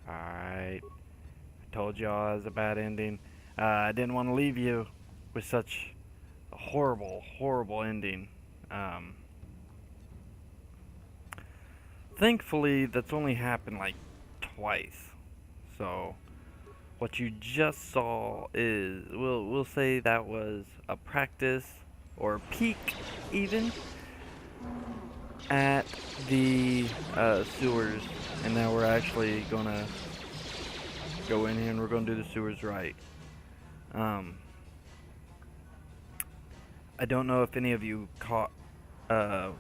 Alright. I told y'all it was a bad ending. I didn't want to leave you with such a horrible, horrible ending. Um, Thankfully, that's only happened like twice. So, what you just saw is, we'll say that was a practice or a peek, even at the sewers, and now we're actually gonna go in here and we're gonna do the sewers right. Um, I don't know if any of you caught uh,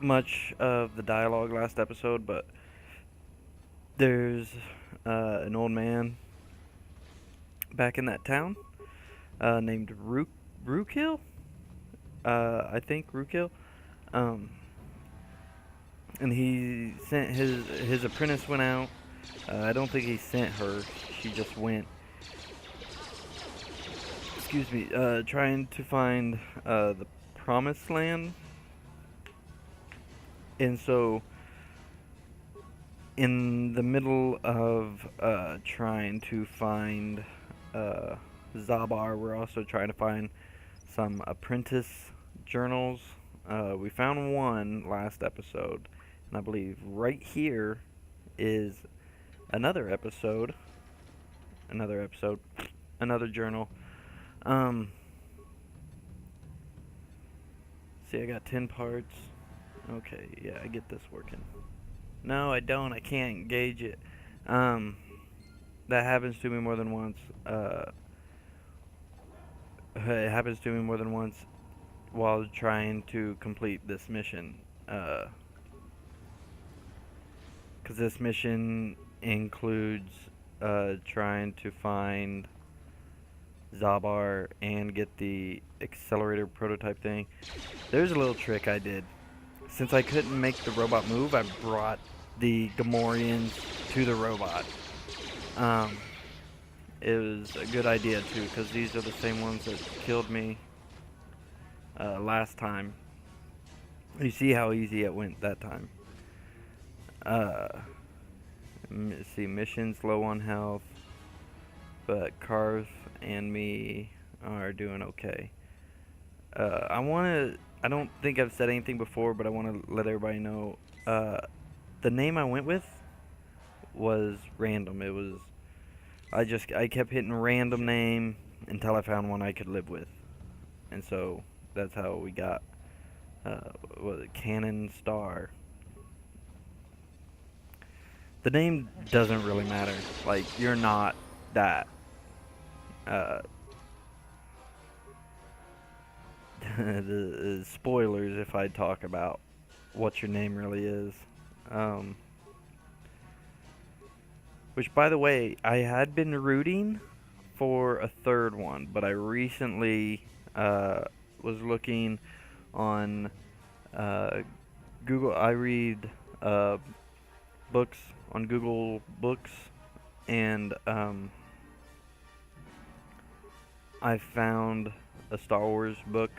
much of the dialogue last episode, but there's an old man back in that town named Rookil. I think Rookil. Um, and he sent his apprentice went out. I don't think he sent her. She just went. Excuse me. Trying to find the promised land. And so, in the middle of trying to find Zabar, we're also trying to find some apprentice journals. We found one last episode, and I believe right here is another episode, another journal. Um, See, I got 10 parts. Okay, yeah, I get this working. No, I don't. I can't gauge it. Um, that happens to me more than once. It happens to me more than once while trying to complete this mission. Because this mission includes trying to find Zabar and get the accelerator prototype thing. There's a little trick I did. Since I couldn't make the robot move, I brought the Gamorreans to the robot. It was a good idea too, because these are the same ones that killed me last time. You see how easy it went that time. See, missions low on health, but Karth and me are doing okay. I don't think I've said anything before, but I want to let everybody know. The name I went with was random. I kept hitting random name until I found one I could live with. And so that's how we got, what was it, Cannon Star. The name doesn't really matter. Like, you're not that. The spoilers if I talk about what your name really is. Which, by the way, I had been rooting for a third one, but I recently was looking on Google. I read books on Google Books, and I found a Star Wars book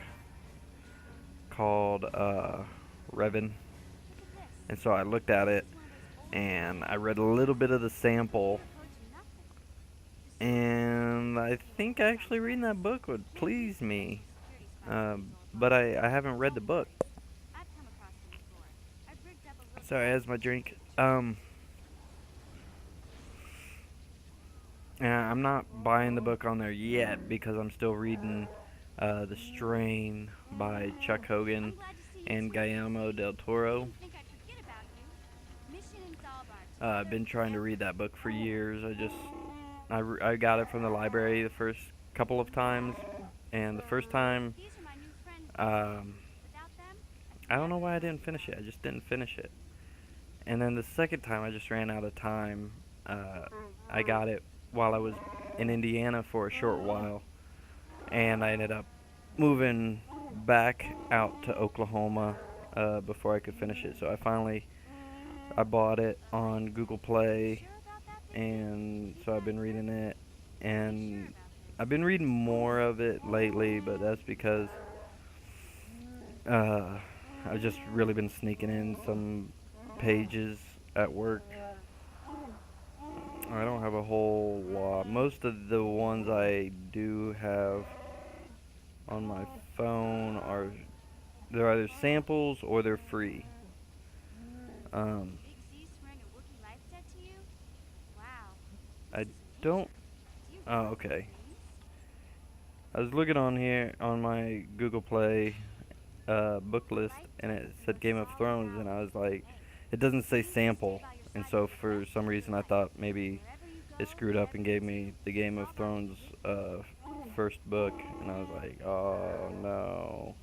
called Revan, and so I looked at it and I read a little bit of the sample, and I think actually reading that book would please me, but I haven't read the book. Sorry, as my drink. Yeah, I'm not buying the book on there yet because I'm still reading The Strain by Chuck Hogan and Guillermo del Toro. I've been trying to read that book for years. I got it from the library the first couple of times, and the first time, I don't know why I didn't finish it. I just didn't finish it. And then the second time, I just ran out of time. I got it while I was in Indiana for a short while, and I ended up moving back out to Oklahoma before I could finish it. So I bought it on Google Play, and so I've been reading it, and I've been reading more of it lately, but that's because I've just really been sneaking in some pages at work. I don't have a whole lot. Most of the ones I do have on my phone are they're either samples or they're free. Um, I don't. Oh, okay. I was looking on here on my Google Play book list, and it said Game of Thrones, and I was like, it doesn't say sample, and so for some reason I thought maybe it screwed up and gave me the Game of Thrones first book, and I was like, oh no,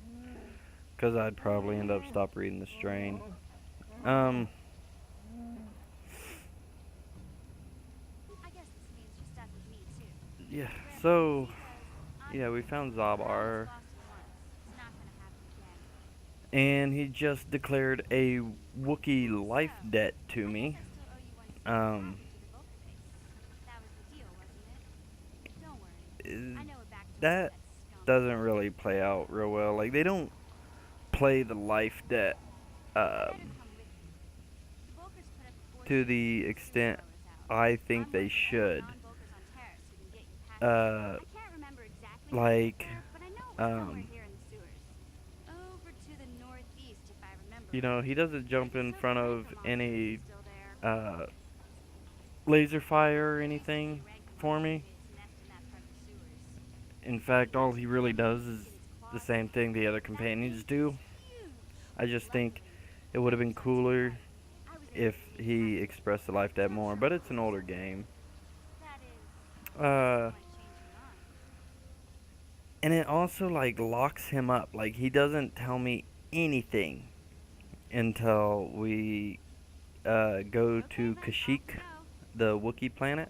because I'd probably end up stop reading the strain. Um, yeah. So yeah, we found Zabar, and he just declared a Wookiee life debt to me. Um, that doesn't really play out real well. Like they don't play the life debt um, to the extent I think they should. Uh, like, um, he doesn't jump in front of any uh, laser fire or anything for me. In fact, all he really does is the same thing the other companions do. I just think it would have been cooler if he expressed the life debt more, but it's an older game. Uh, and it also like locks him up. Like he doesn't tell me anything until we go to Kashyyyk, the Wookiee planet,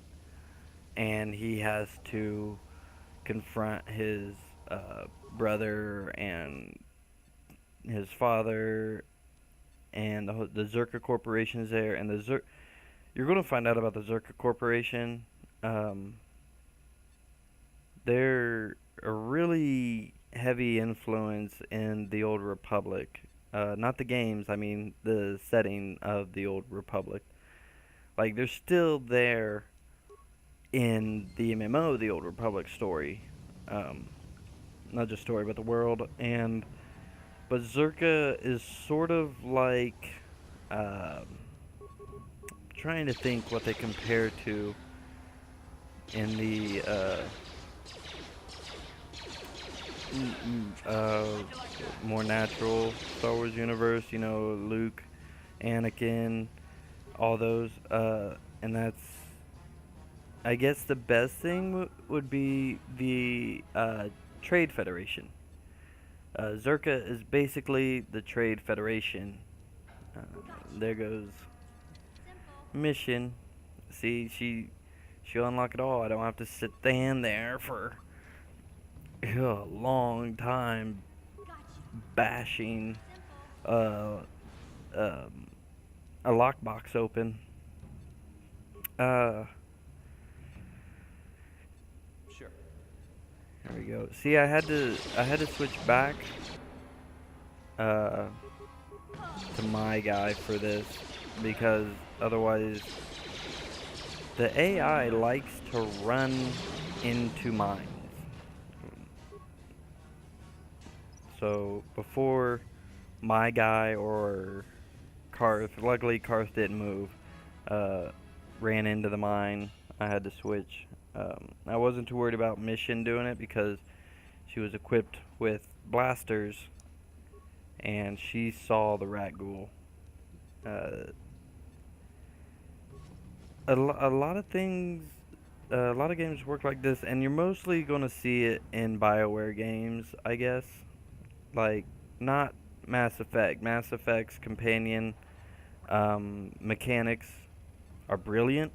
and he has to confront his brother and his father, and the Zerka Corporation is there, and you're going to find out about the Zerka Corporation. Um, they're a really heavy influence in the Old Republic. Not the games, I mean the setting of the Old Republic. Like they're still there in the MMO, the Old Republic story. Um, Not just story, but the world. But Zerka is sort of like trying to think what they compare to in the more natural Star Wars universe. Luke, Anakin, all those. And that's, I guess, the best thing would be the Trade Federation. Zerka is basically the Trade Federation. There goes mission. See, she'll unlock it all. I don't have to stand there for a long time bashing uh, um, a lockbox open. Uh, Sure. There we go. See, I had to switch back uh, to my guy for this because otherwise the AI likes to run into mines. So before my guy or Karth, luckily Karth didn't move, ran into the mine, I had to switch. I wasn't too worried about Mission doing it because she was equipped with blasters and she saw the rat ghoul. Uh, a lot of things, a lot of games work like this, and you're mostly going to see it in BioWare games, I guess. Like, not Mass Effect. Mass Effect's companion mechanics are brilliant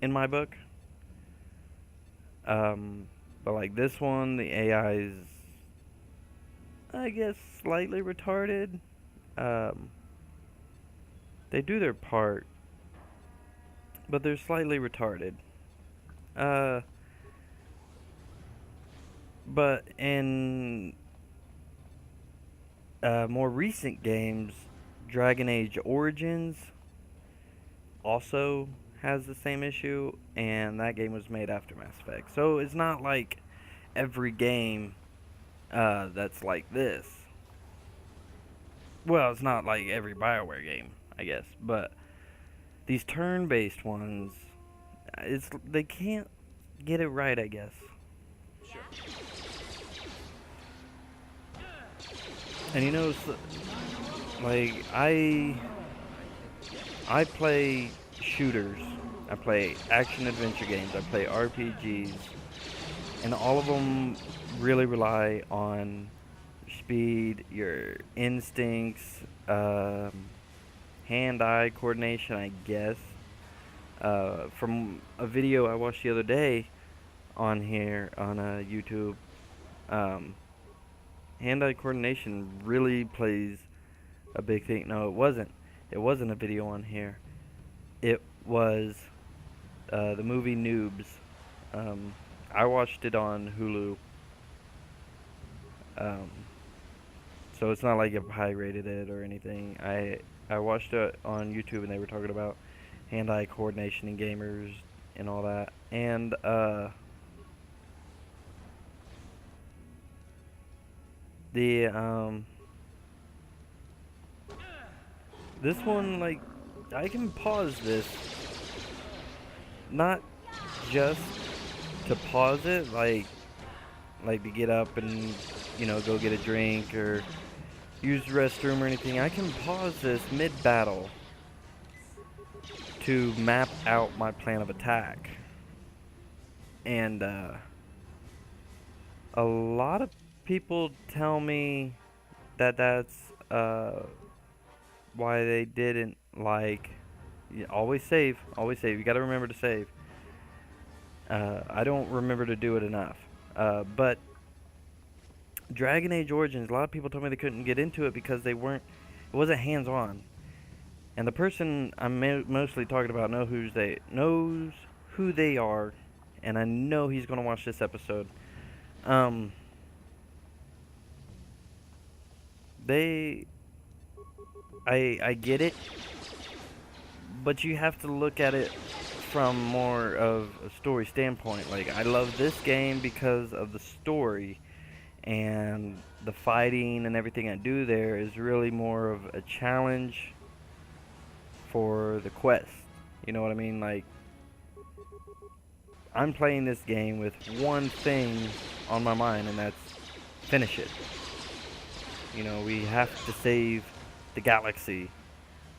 in my book. But like this one, the AI is, I guess, slightly retarded. Um, they do their part, but they're slightly retarded. Uh, but in more recent games, Dragon Age Origins, also has the same issue, and that game was made after Mass Effect. So it's not like every game that's like this. Well, it's not like every BioWare game, I guess, but these turn-based ones, they can't get it right, I guess. And you know, like I play shooters, I play action adventure games, I play RPGs, and all of them really rely on speed, your instincts, hand-eye coordination, I guess. From a video I watched the other day on here on YouTube, hand-eye coordination really plays a big thing. No, it wasn't. It wasn't a video on here. It was the movie Noobs. I watched it on Hulu. So it's not like I pirated it or anything. I watched it on YouTube, and they were talking about hand-eye coordination in gamers and all that. And this one, like, I can pause this, not just to pause it, like to get up and, you know, go get a drink or use the restroom or anything. I can pause this mid-battle to map out my plan of attack. And a lot of people tell me that that's why they didn't like. Always save, always save. You gotta remember to save. I don't remember to do it enough. But Dragon Age Origins, a lot of people told me they couldn't get into it because it wasn't hands-on. And the person I'm mostly talking about knows who they are, and I know he's gonna watch this episode. I get it, but you have to look at it from more of a story standpoint. Like, I love this game because of the story, and the fighting and everything I do there is really more of a challenge for the quest. You know what I mean? Like, I'm playing this game with one thing on my mind, and that's finish it. You know, we have to save the galaxy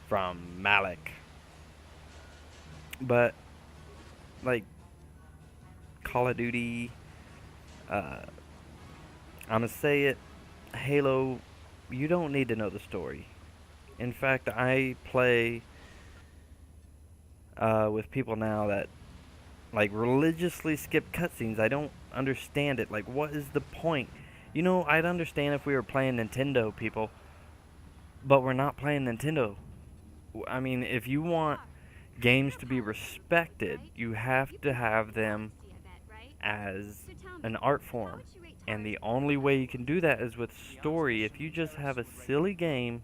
from Malik. But, like, Call of Duty, I'm gonna say it, Halo, you don't need to know the story. In fact, I play with people now that, like, religiously skip cutscenes. I don't understand it. Like, what is the point? You know, I'd understand if we were playing Nintendo, people, but we're not playing Nintendo. I mean, if you want games to be respected, you have to have them as an art form. And the only way you can do that is with story. If you just have a silly game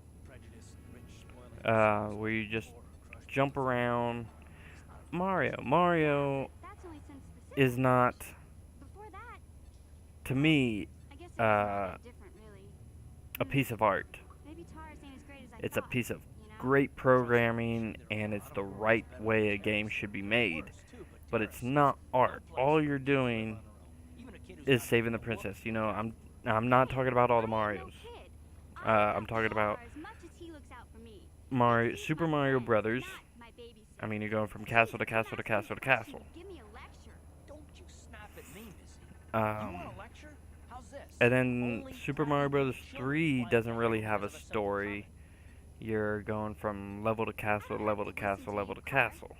where you just jump around, Mario is not, to me, a piece of art. It's a piece of great programming, and it's the right way a game should be made. But it's not art. All you're doing is saving the princess. You know, I'm not talking about all the Marios. I'm talking about Super Mario Brothers. I mean, you're going from castle to castle to castle to castle. And then Super Mario Bros. 3 doesn't really have a story. You're going from level to castle, level to castle, level to castle.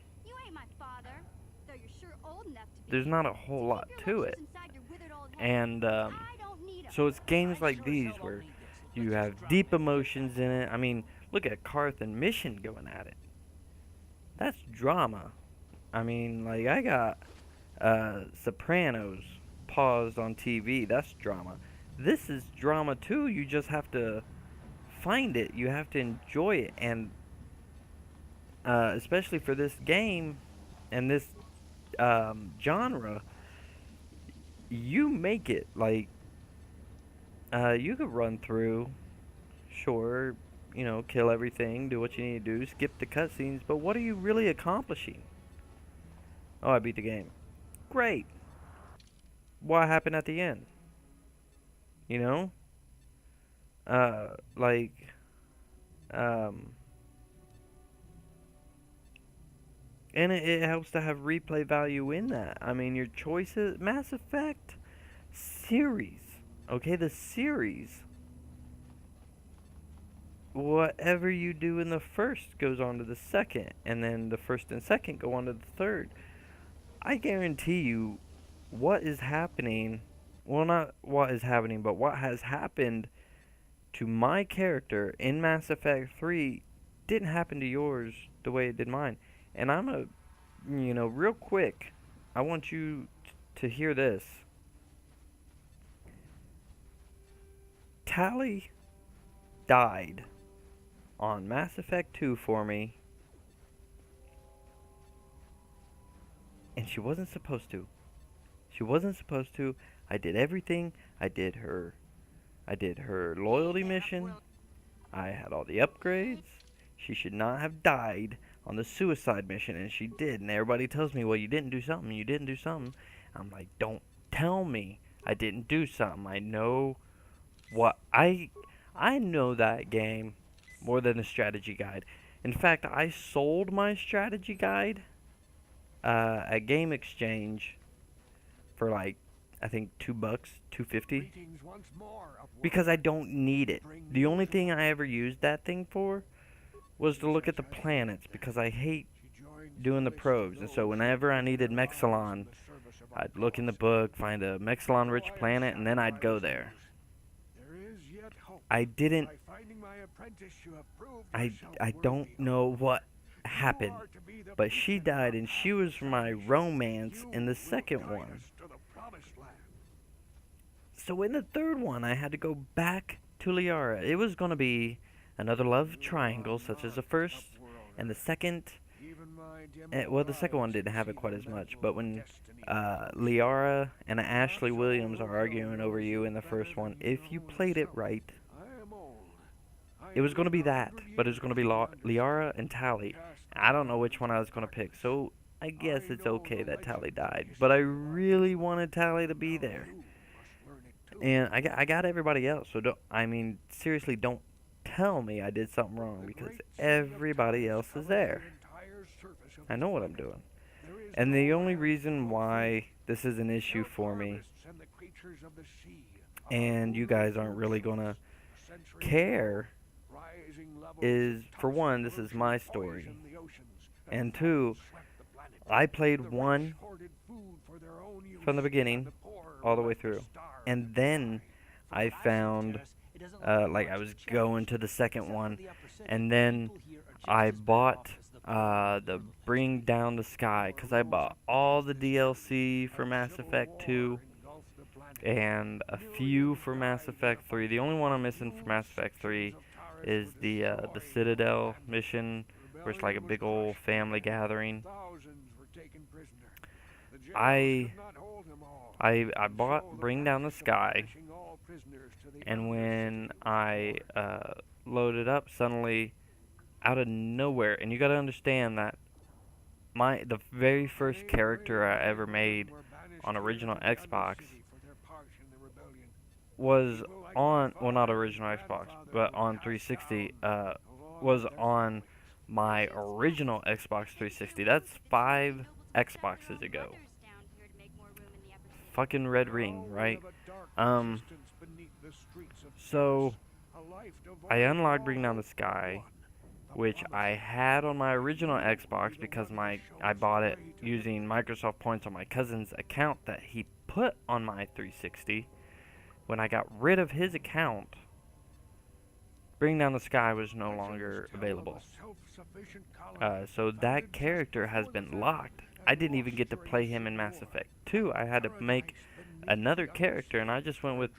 There's not a whole lot to it. And so it's games like these where you have deep emotions in it. I mean, look at Karth and Mission going at it. That's drama. I mean, like, I got Sopranos paused on TV. That's drama. This is drama too. You just have to find it. You have to enjoy it. And especially for this game and this genre, you make it. Like, you could run through, sure, kill everything, do what you need to do, skip the cutscenes, but what are you really accomplishing? Oh, I beat the game. Great. What happened at the end? You know? Like, um, and it helps to have replay value in that. I mean, your choices, Mass Effect series, okay, the series, whatever you do in the first goes on to the second, and then the first and second go on to the third. I guarantee you, what is happening, well, not what is happening, but what has happened to my character in Mass Effect 3 didn't happen to yours the way it did mine. And real quick, I want you to hear this. Tali died on Mass Effect 2 for me, and she wasn't supposed to. She wasn't supposed to. I did everything. I did her loyalty mission. I had all the upgrades. She should not have died on the suicide mission, and she did. And everybody tells me, well, you didn't do something. You didn't do something. I'm like, don't tell me I didn't do something. I know what I know that game more than the strategy guide. In fact, I sold my strategy guide at Game Exchange for like, I think $2, $2.50, because I don't need it. The only thing I ever used that thing for was to look at the planets, because I hate doing the probes. And so whenever I needed Mexilon, I'd look in the book, find a Mexilon-rich planet, and then I'd go there. I don't know what happened, but she died, and she was my romance in the second one. So in the third one, I had to go back to Liara. It was going to be another love triangle, such as the first and the second. Well, the second one didn't have it quite as much, but when Liara and Ashley Williams are arguing over you in the first one, if you played it right, it was going to be that, but it was going to be Liara and Tali. I don't know which one I was going to pick, so I guess it's okay that Tali died. But I really wanted Tali to be there. And I got everybody else, so seriously, don't tell me I did something wrong, because everybody else is there. I know what I'm doing. And the only reason why this is an issue for me, and you guys aren't really gonna care, is, for one, this is my story, and two, I played one from the beginning all the way through, and then I found, I was going to the second one, and then I bought the Bring Down the Sky, because I bought all the DLC for Mass Effect 2, and a few for Mass Effect 3. The only one I'm missing for Mass Effect 3 is the Citadel mission, where it's like a big old family gathering. I bought Bring Down the Sky, and when I loaded up, suddenly, out of nowhere, and you gotta understand that the very first character I ever made on original Xbox was on, well, not original Xbox, but on 360, was on my original Xbox 360. That's 5 Xboxes ago. Fucking red ring, right? So I unlocked Bring Down the Sky, which I had on my original Xbox because I bought it using Microsoft points on my cousin's account that he put on my 360. When I got rid of his account, Bring Down the Sky was no longer available. So that character has been locked. I didn't even get to play him in Mass Effect 2. I had to make another character, and I just went with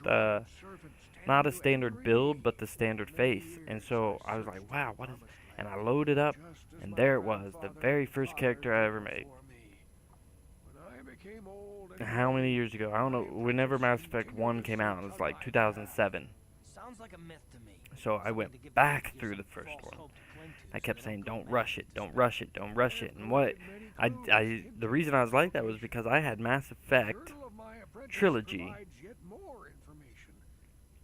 not a standard build, but the standard face. And so I was like, wow, what is... And I loaded up, and there it was, the very first character I ever made. How many years ago? I don't know. Whenever Mass Effect 1 came out, it was like 2007. Sounds like a myth to me. So I went back through the first one. I kept saying, "Don't rush it, don't rush it, don't rush it." And the reason I was like that was because I had Mass Effect trilogy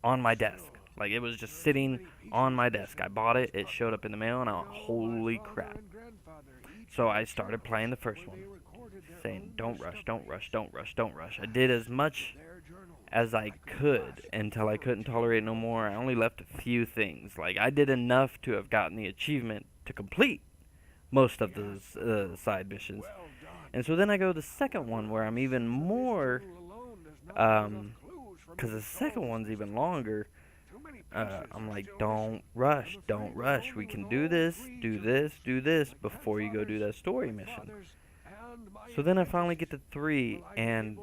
on my desk. Like, it was just sitting on my desk. I bought it, it showed up in the mail, and I went, holy crap. So I started playing the first one, saying, don't rush, don't rush, don't rush, don't rush. I did as much as I could until I couldn't tolerate no more. I only left a few things. Like, I did enough to have gotten the achievement to complete most of the side missions. And so then I go to the second one where I'm even more, because the second one's even longer. I'm like, don't rush, we can do this, do this before you go do that story mission. So then I finally get to 3, and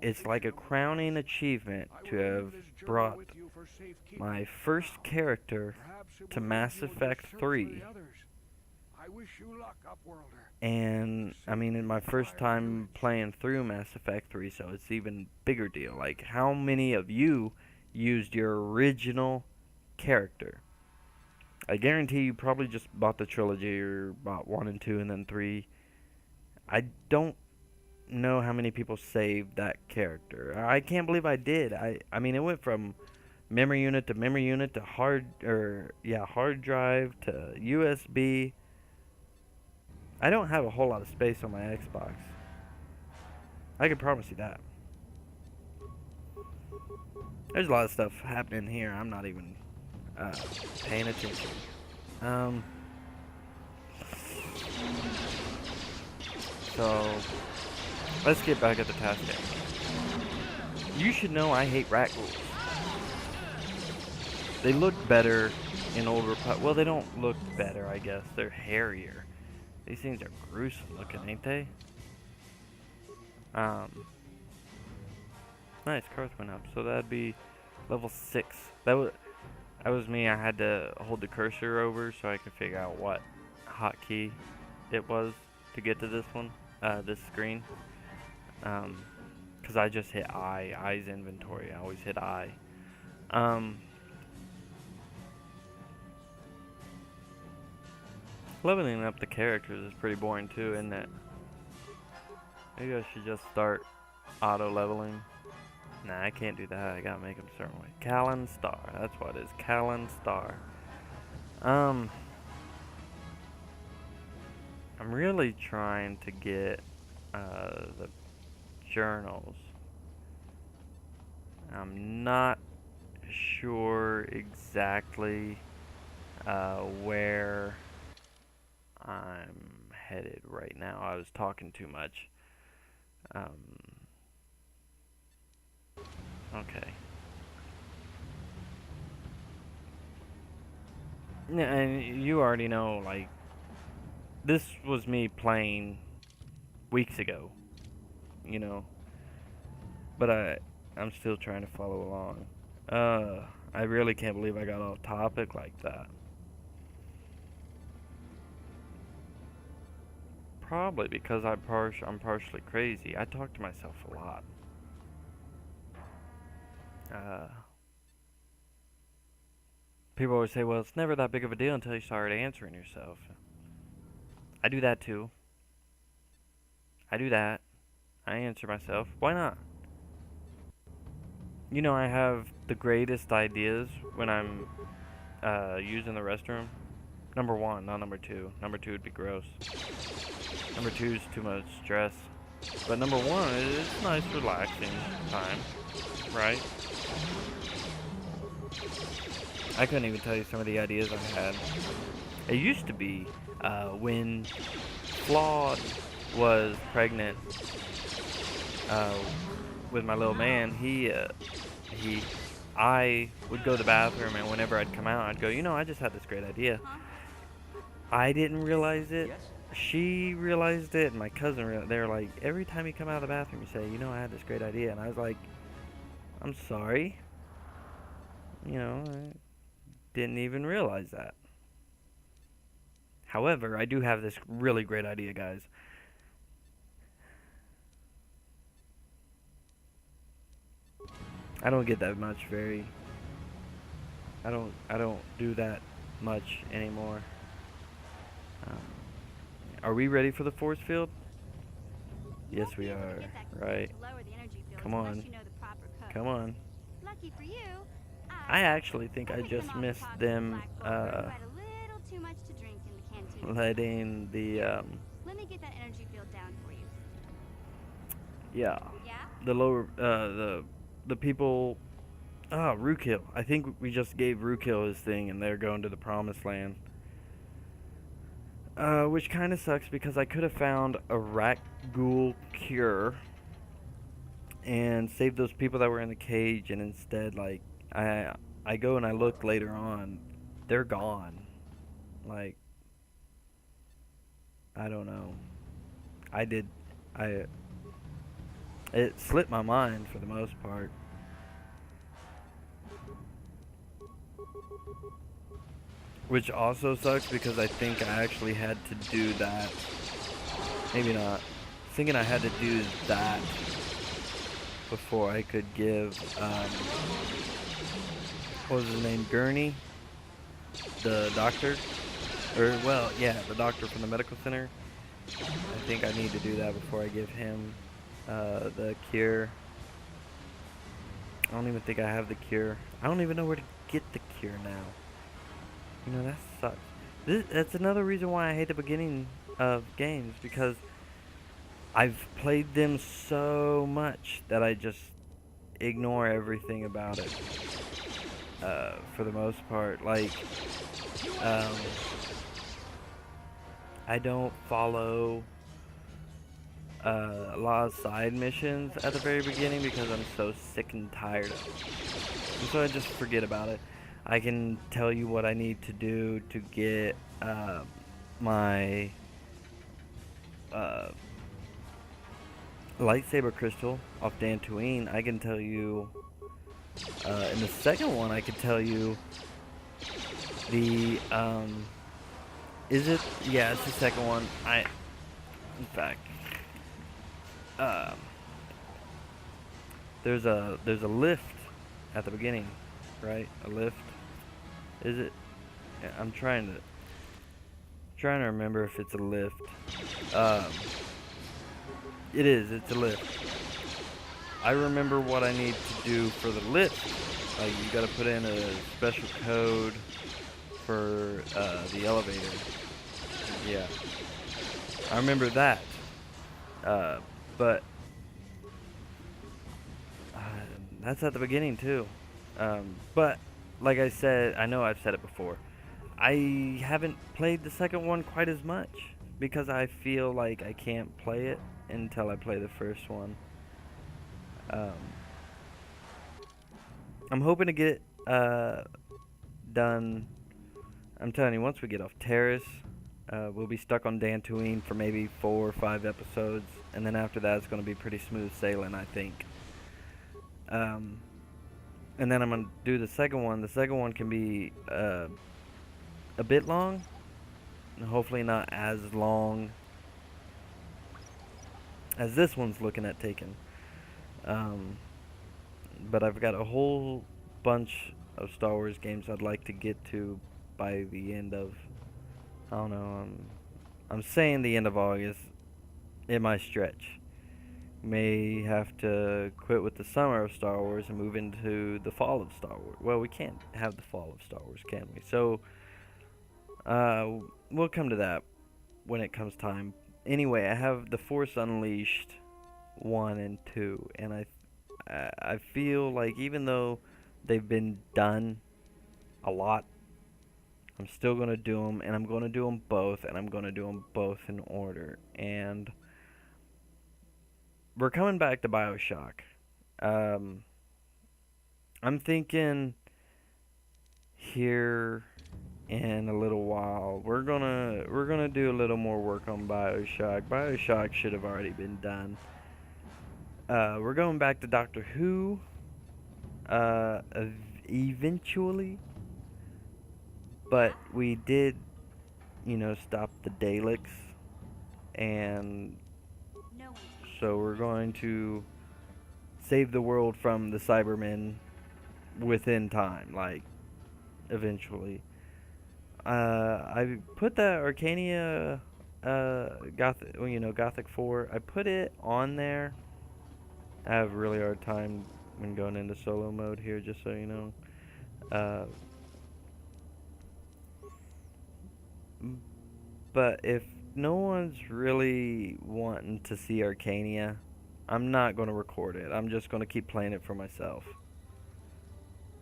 it's like a crowning achievement to have brought my first character to Mass Effect 3. And, I mean, in my first time playing through Mass Effect 3, so it's even bigger deal. Like, how many of you used your original character? I guarantee you probably just bought the trilogy or bought 1 and 2 and then 3. I don't know how many people saved that character. I can't believe I did. I mean, it went from memory unit to hard drive to USB. I don't have a whole lot of space on my Xbox. I can promise you that. There's a lot of stuff happening here. I'm not even paying attention. So let's get back at the task at hand. You should know I hate rat ghouls. They look better in older well, they don't look better, I guess. They're hairier. These things are gruesome looking, ain't they? Nice, Karth went up. So that'd be level 6. That was me. I had to hold the cursor over so I could figure out what hotkey it was to get to this one, this screen. Because I just hit I. I's inventory. I always hit I. Leveling up the characters is pretty boring too, isn't it? Maybe I should just start auto leveling. Nah, I can't do that. I gotta make them a certain way. Callan Star. That's what it is. Callan Star. I'm really trying to get the journals. I'm not sure exactly where I'm headed right now. I was talking too much. Okay. Yeah, and you already know, like, this was me playing weeks ago, you know, but I'm still trying to follow along. I really can't believe I got off topic like that. Probably because I'm partially crazy. I talk to myself a lot. People always say, well, it's never that big of a deal until you start answering yourself. I do that too. I do that. I answer myself. Why not? You know, I have the greatest ideas when I'm using the restroom. Number 1, not number 2. Number 2 would be gross. Number 2 is too much stress. But number 1 is nice, relaxing time, right? I couldn't even tell you some of the ideas I had. It used to be when Flawed was pregnant with my little man. I would go to the bathroom, and whenever I'd come out, I'd go, you know, I just had this great idea. I didn't realize it. She realized it, and my cousin realized. They were like, every time you come out of the bathroom, you say, you know, I had this great idea. And I was like, I'm sorry. You know, I didn't even realize that. However, I do have this really great idea, guys. I don't get that much I don't do that much anymore. Um, are we ready for the force field? Yes, we are. Right. Come on. Come on. Lucky for you, I actually think I just missed them a little too much to drink in the canteen. letting the Let me get that energy field down for you. yeah, Yeah? the lower the people. Ah, Rookhill. I think we just gave Rookhill his thing, and they're going to the Promised Land. Which kind of sucks because I could have found a rat ghoul cure and saved those people that were in the cage, and instead, like, I go and I look later on, they're gone. Like, I don't know. I did, I. It slipped my mind for the most part. Which also sucks because I think I actually had to do that. Maybe not. Thinking I had to do that before I could give, what was his name, Gurney? The doctor? Or, well, yeah, the doctor from the medical center. I think I need to do that before I give him, the cure. I don't even think I have the cure. I don't even know where to get the cure now. You know, that sucks. That's another reason why I hate the beginning of games, because I've played them so much that I just ignore everything about it. For the most part. Like, I don't follow a lot of side missions at the very beginning because I'm so sick and tired of it. And so I just forget about it. I can tell you what I need to do to get my lightsaber crystal off Dantooine. I can tell you in the second one I can tell you the is it? Yeah, it's the second one. In fact, there's a lift at the beginning, right? A lift. Is it? Yeah, I'm trying to remember if it's a lift. It is. It's a lift. I remember what I need to do for the lift. Like, you got to put in a special code for the elevator. Yeah, I remember that. But that's at the beginning too. But like I said, I know I've said it before. I haven't played the second one quite as much because I feel like I can't play it until I play the first one. I'm hoping to get done. I'm telling you, once we get off Terrace, we'll be stuck on Dantooine for maybe 4 or 5 episodes, and then after that, it's going to be pretty smooth sailing, I think. And then I'm going to do the second one. The second one can be a bit long, and hopefully not as long as this one's looking at taking. But I've got a whole bunch of Star Wars games I'd like to get to by the end of, I don't know, I'm saying the end of August. It might stretch. May have to quit with the summer of Star Wars and move into the fall of Star Wars. Well, we can't have the fall of Star Wars, can we? So, we'll come to that when it comes time. Anyway, I have The Force Unleashed 1 and 2, and I feel like even though they've been done a lot, I'm still going to do them, and I'm going to do them both, and I'm going to do them both in order. And we're coming back to BioShock. I'm thinking here in a little while we're gonna do a little more work on BioShock. BioShock should have already been done. We're going back to Doctor Who eventually, but we did stop the Daleks, and No one. so we're going to save the world from the Cybermen within time, like, eventually. I put that Arcania, Gothic 4, I put it on there. I have a really hard time when going into solo mode here, just so you know. But if no one's really wanting to see Arcania, I'm not going to record it. I'm just going to keep playing it for myself.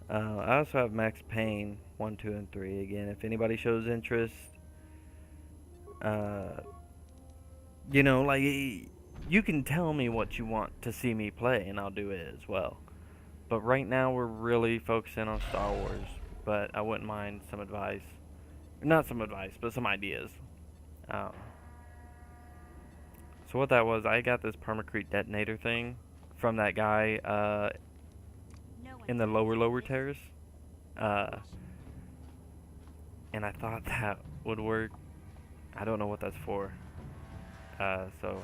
I also have Max Payne 1, 2, and 3. Again, if anybody shows interest, like, you can tell me what you want to see me play, and I'll do it as well. But right now, we're really focusing on Star Wars. But I wouldn't mind some advice. Not some advice, but some ideas. So what that was, I got this permacrete detonator thing from that guy No one. in the lower terrace. And I thought that would work. I don't know what that's for. So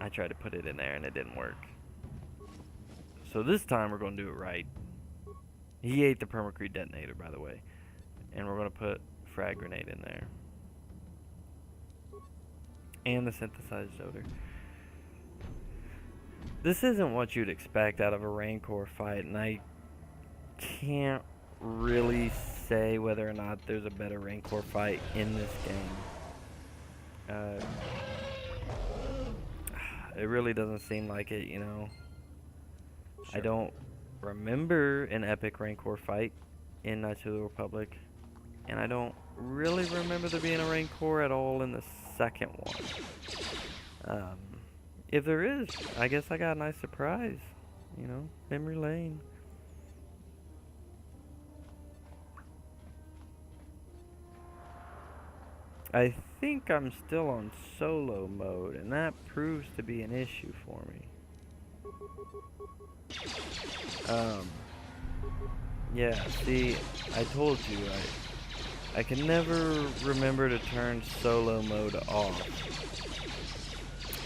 I tried to put it in there and it didn't work. So this time we're going to do it right. He ate the permacrete detonator, by the way. And we're going to put frag grenade in there. And the synthesized odor. This isn't what you'd expect out of a rancor fight, and I can't really say whether or not there's a better rancor fight in this game. It really doesn't seem like it, Sure. I don't remember an epic rancor fight in Knights of the Republic, and I don't really remember there being a rancor at all in the second one. If there is, I guess I got a nice surprise. Memory lane. I think I'm still on solo mode, and that proves to be an issue for me. Yeah, see, I told you, I can never remember to turn solo mode off.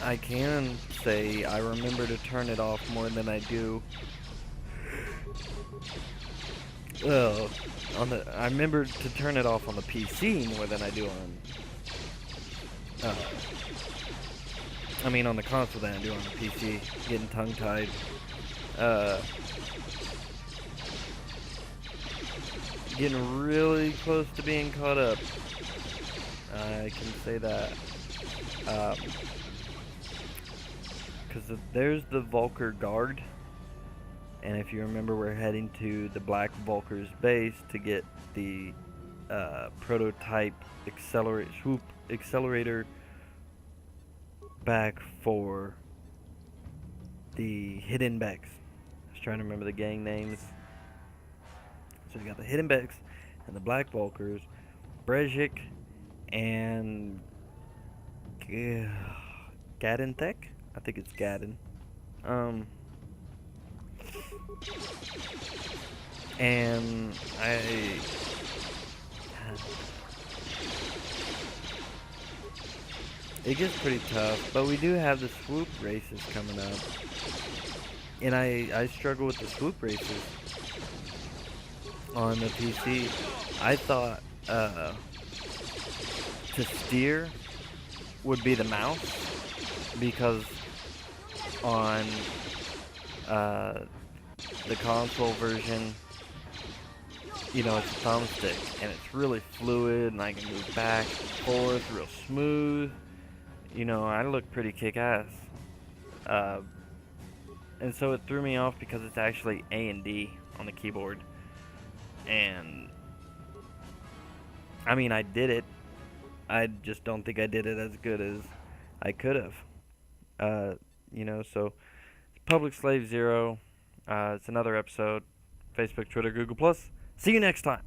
I can say I remember to turn it off more than I do. I remember to turn it off on the PC more than I do on. On the console than I do on the PC. Getting tongue-tied. Getting really close to being caught up. I can say that. Because there's the Vulker Guard. And if you remember, we're heading to the Black Vulker's base to get the prototype accelerator back for the Hidden Becks. I was trying to remember the gang names. So you got the Hidden Becks and the Black Vulkers, Brejik, and Gadentech? I think it's Gaden. And it gets pretty tough, but we do have the swoop races coming up. And I struggle with the swoop races on the PC. I thought to steer would be the mouse, because on the console version, it's a thumbstick, and it's really fluid, and I can move back and forth real smooth. I look pretty kick-ass. And so it threw me off because it's actually A and D on the keyboard. And I did it. I just don't think I did it as good as I could have. So PublicSlaveZero. It's another episode. Facebook, Twitter, Google+. See you next time.